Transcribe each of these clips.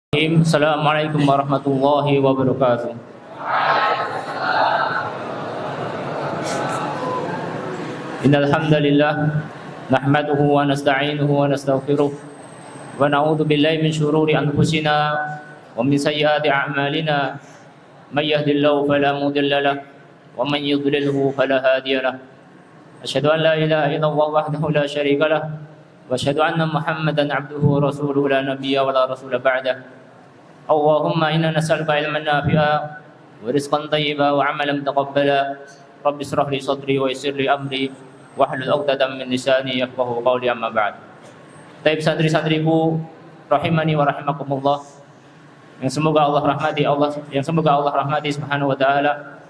Assalamualaikum warahmatullahi wabarakatuh. Innal hamdalillah nahmaduhu wa nasta'inuhu wa nastaghfiruh wa na'udzu billahi min shururi anfusina wa min sayyiati a'malina may yahdihillahu fala mudilla lahu wa man yudlilhu fala hadiya lahu. Asyhadu an la ilaha illallah wahdahu la syarika lahu wa asyhadu anna Muhammadan 'abduhu wa rasuluhu la nabiyya wa la rasula ba'dahu. Allahumma inna nas'aluka ilman nafi'a wa rizqan thayyiba wa 'amalan mutaqabbala. Rabbi ishrah li sadri wa yassir li amri wahlul 'uqdatam min lisani yafqahu qawli, amma ba'd. Taib santri-santriku rahimani wa rahimakumullah, yang semoga Allah rahmati subhanahu wa ta'ala.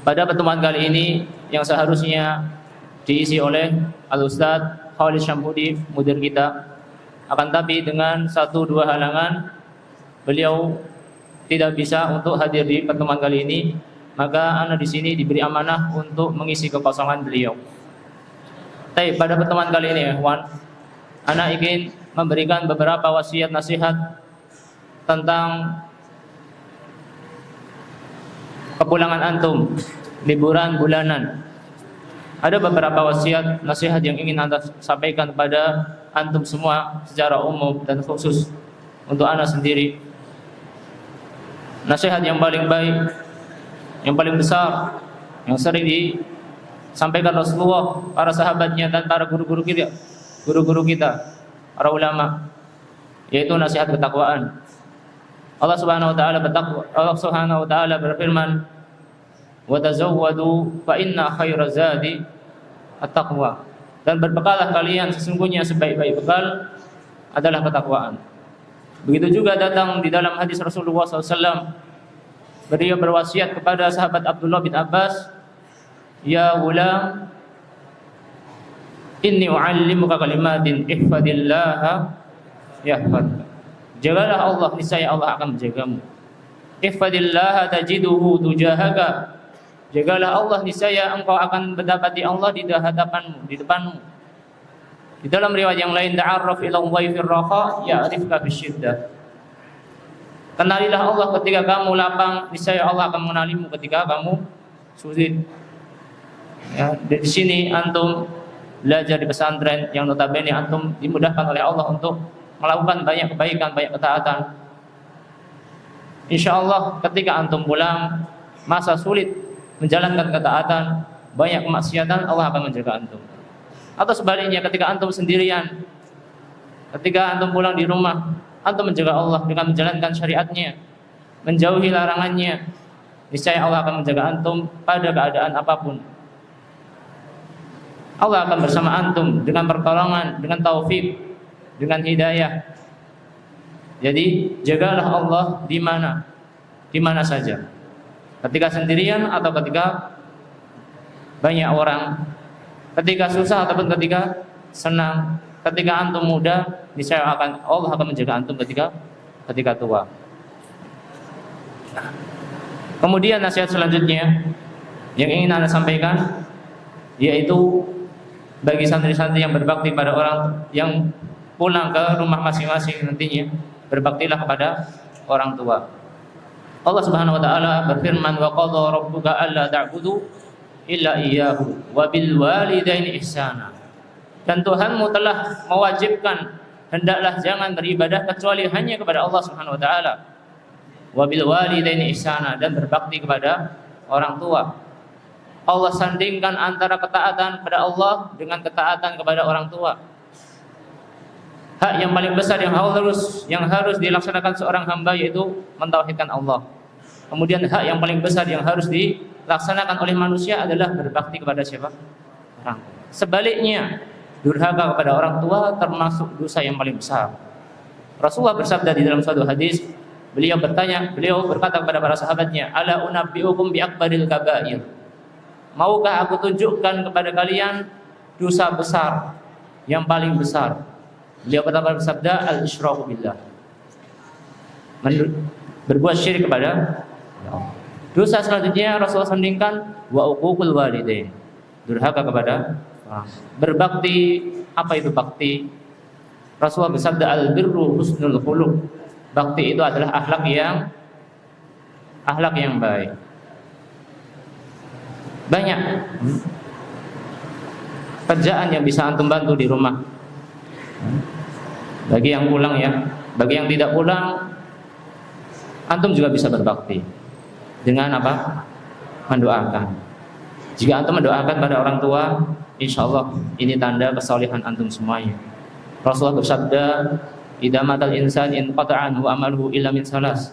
Pada pertemuan kali ini yang seharusnya diisi oleh Al-Ustadz Khalid Syamhudi, mudir kita, akan tapi dengan satu dua halangan beliau tidak bisa untuk hadir di pertemuan kali ini, maka ana di sini diberi amanah untuk mengisi kekosongan beliau. Tapi pada pertemuan kali ini, ikhwan, ana ingin memberikan beberapa wasiat nasihat tentang kepulangan antum liburan bulanan. Ada beberapa wasiat nasihat yang ingin anda sampaikan kepada antum semua secara umum dan khusus untuk ana sendiri. Nasihat yang paling baik, yang paling besar, yang sering disampaikan Rasulullah, para sahabatnya dan para guru-guru kita, para ulama, yaitu nasihat ketakwaan. Allah Subhanahu wa taala berfirman, "Wa tazawwadu fa inna khairaz zadi at-taqwa." Dan berbekalah kalian, sesungguhnya sebaik-baik bekal adalah ketakwaan. Begitu juga datang di dalam hadis Rasulullah SAW, beliau berwasiat kepada sahabat Abdullah bin Abbas, "Ya gulam, inni u'allimuka kalimatin ihfadillaha yahfadka." Jagalah Allah, niscaya Allah akan menjagamu. Ihfadillaha tajiduhu tujahaka. Jagalah Allah, niscaya engkau akan mendapati Allah di hadapanmu, di depanmu. Di dalam riwayat yang lain, ta'arraf ila Allahi fir raqa ya'rifka fisyiddah. Kenalilah Allah ketika kamu lapang, niscaya Allah akan mengenalimu ketika kamu sulit. Ya, di sini antum belajar di pesantren yang notabene antum dimudahkan oleh Allah untuk melakukan banyak kebaikan, banyak ketaatan. Insyaallah ketika antum pulang masa sulit menjalankan ketaatan, banyak kemaksiatan, Allah akan menjaga antum. Atau sebaliknya, ketika antum sendirian, ketika antum pulang di rumah, antum menjaga Allah dengan menjalankan syariatnya, menjauhi larangannya, niscaya Allah akan menjaga antum pada keadaan apapun. Allah akan bersama antum dengan pertolongan, dengan taufik, dengan hidayah. Jadi jagalah Allah di mana saja. Ketika sendirian atau ketika banyak orang, ketika susah ataupun ketika senang, ketika antum muda, niscaya Allah akan menjaga antum ketika tua. Kemudian nasihat selanjutnya yang ingin anda sampaikan, yaitu bagi santri-santri yang berbakti pada orang yang pulang ke rumah masing-masing nantinya, berbaktilah kepada orang tua. Allah Subhanahu wa taala berfirman, "Wa qadha rabbuka alla ta'budu illa iyyahu wa bil walidaini ihsana." Dan Tuhanmu telah mewajibkan hendaklah jangan beribadah kecuali hanya kepada Allah Subhanahu wa taala. Wa bil walidaini ihsana, dan berbakti kepada orang tua. Allah sandingkan antara ketaatan kepada Allah dengan ketaatan kepada orang tua. Hak yang paling besar yang harus dilaksanakan seorang hamba yaitu mentauhidkan Allah. Kemudian hak yang paling besar yang harus dilaksanakan oleh manusia adalah berbakti kepada siapa? Orang. Sebaliknya, durhaka kepada orang tua termasuk dosa yang paling besar. Rasulullah bersabda di dalam suatu hadis, beliau berkata kepada para sahabatnya, "Ala unabbiukum bi akbaril kabair." Maukah aku tunjukkan kepada kalian dosa besar yang paling besar? Beliau pertama bersabda, al-isyraku billah, berbuat syirik kepada Allah. Dosa selanjutnya Rasulullah sandingkan wa uququl walidain, durhaka kepada orang. Berbakti, apa itu bakti? Rasulullah bersabda, al-birru husnul khuluq. Bakti itu adalah akhlak yang baik. Banyak kerjaan yang bisa antum bantu di rumah. Bagi yang pulang ya, bagi yang tidak pulang, antum juga bisa berbakti dengan apa? Mendoakan. Jika antum mendoakan pada orang tua, insya Allah ini tanda kesolehan antum semuanya. Rasulullah bersabda, idza matal insan inqata'a anhu amaluhu illa min salas.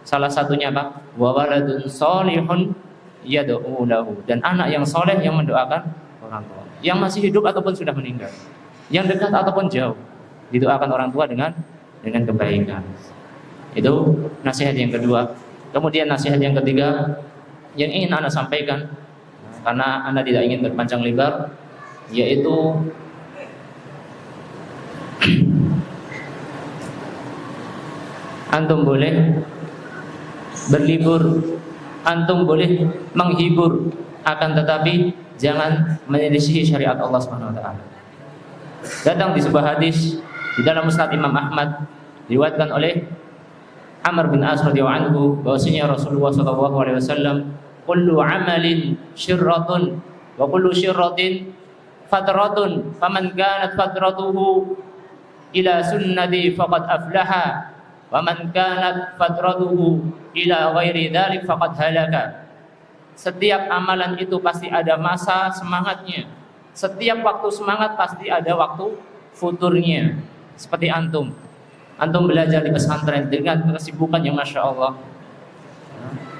Salah satunya apa? Wa waladun shalihun yad'u lahu, dan anak yang soleh yang mendoakan orang tua yang masih hidup ataupun sudah meninggal, yang dekat ataupun jauh, didoakan orang tua dengan kebaikan. Itu nasihat yang kedua. Kemudian nasihat yang ketiga yang ingin Anda sampaikan, karena Anda tidak ingin berpanjang lebar, yaitu antum boleh berlibur, antum boleh menghibur, akan tetapi jangan menyelisihi syariat Allah Subhanahu wa taala. Datang di sebuah hadis di dalam Musnad Imam Ahmad, diriwayatkan oleh Amr bin As radhiyallahu anhu, bahwasanya Rasulullah sallallahu alaihi wasallam, kullu amalin syirratun wa kullu syirratin fatratun, faman kanat fatratuhu ila sunnati faqad aflaha wa man kanat fatratuhu ila ghairi dzalik faqad halaka. Setiap amalan itu pasti ada masa semangatnya. Setiap waktu semangat pasti ada waktu futurnya. Seperti antum belajar di pesantren dengan kesibukan yang masya Allah.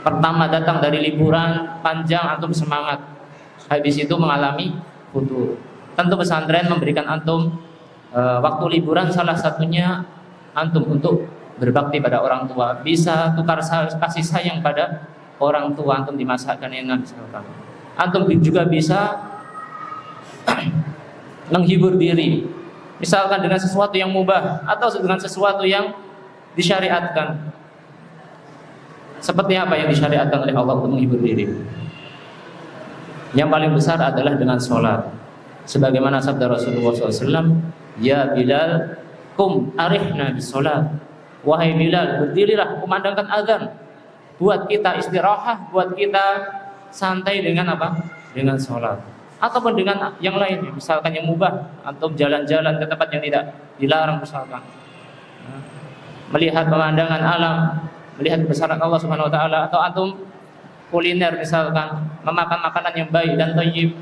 Pertama datang dari liburan panjang, antum semangat. Habis itu mengalami futur. Tentu pesantren memberikan antum waktu liburan, salah satunya antum untuk berbakti pada orang tua. Bisa tukar kasih sayang pada orang tua antum di masa kenengan misalkan. Antum juga bisa menghibur diri, misalkan dengan sesuatu yang mubah atau dengan sesuatu yang disyariatkan. Seperti apa yang disyariatkan oleh Allah untuk menghibur diri? Yang paling besar adalah dengan sholat. Sebagaimana sabda Rasulullah SAW, ya Bilal, kum arihna bis sholat. Wahai Bilal, berdirilah, kumandangkan azan. Buat kita istirahat, buat kita santai dengan apa? Dengan sholat. Ataupun dengan yang lain, misalkan yang mubah, antum jalan-jalan ke tempat yang tidak dilarang misalkan. Melihat pemandangan alam, melihat kebesaran Allah Subhanahu wa taala, atau antum kuliner misalkan, memakan makanan yang baik dan thayyib,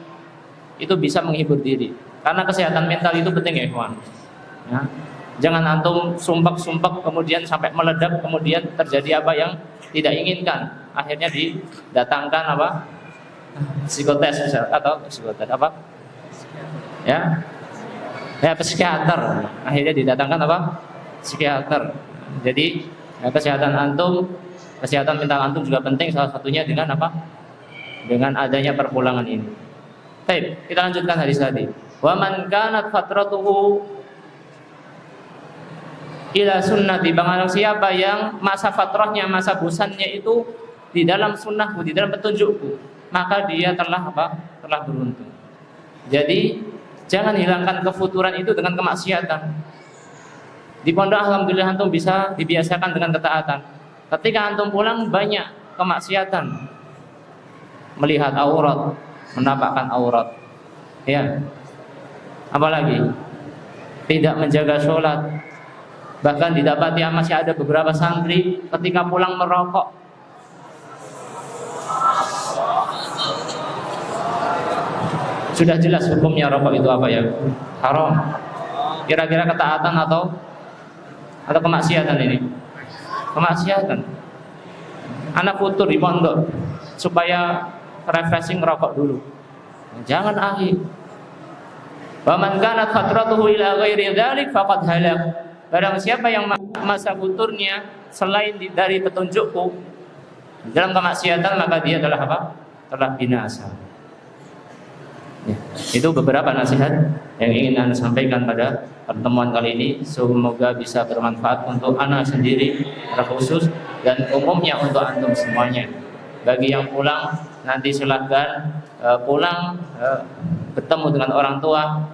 itu bisa menghibur diri. Karena kesehatan mental itu penting ya, kawan. Ya. Jangan antum sumpek-sumpek kemudian sampai meledak, kemudian terjadi apa yang tidak inginkan. Akhirnya didatangkan apa? Psikotes atau psikotes apa? Ya. Ya, psikiater. Akhirnya didatangkan apa? Psikiater. Jadi kesehatan antum, kesehatan mental antum juga penting, salah satunya dengan apa? Dengan adanya perpulangan ini. Baik, kita lanjutkan hadis tadi. Wa man kanat fatratuhu ila sunnati, barang siapa yang masa fatrahnya, masa bosannya itu di dalam sunnahku, di dalam petunjukku, maka dia telah apa? Telah beruntung. Jadi jangan hilangkan kefuturan itu dengan kemaksiatan. Di pondok alhamdulillah antum bisa dibiasakan dengan ketaatan. Ketika antum pulang banyak kemaksiatan, melihat aurat, menampakkan aurat, ya. Apalagi tidak menjaga sholat. Bahkan didapati masih ada beberapa santri ketika pulang merokok. Sudah jelas hukumnya rokok itu apa ya? Haram. Kira-kira ketaatan atau kemaksiatan ini? Kemaksiatan. Anak futur di pondok supaya refreshing rokok dulu. Jangan akhir. Wa man kanat fatratuhu ila ghairi dzalik faqad halak. Barang siapa yang masa futurnya selain dari petunjukku dalam kemaksiatan, maka dia adalah apa? Telah binasa. Ya, itu beberapa nasihat yang ingin Anda sampaikan pada pertemuan kali ini. Semoga bisa bermanfaat untuk Anda sendiri secara khusus dan umumnya untuk antum semuanya. Bagi yang pulang, nanti silahkan pulang bertemu dengan orang tua,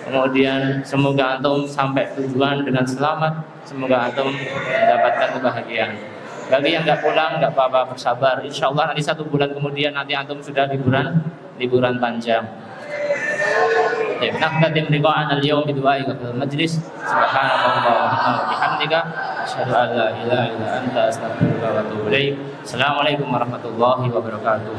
Kemudian semoga antum sampai tujuan dengan selamat. Semoga antum mendapatkan kebahagiaan. Bagi yang nggak pulang nggak apa-apa, bersabar. Insya Allah nanti 1 bulan kemudian nanti antum sudah liburan panjang. نختتم لقاءنا اليوم بدعائك في المجلس سبحانك اللهم وبحمدك أشهد أن لا إله إلا أنت أستغفرك وأتوب إليك. السلام عليكم ورحمة الله وبركاته.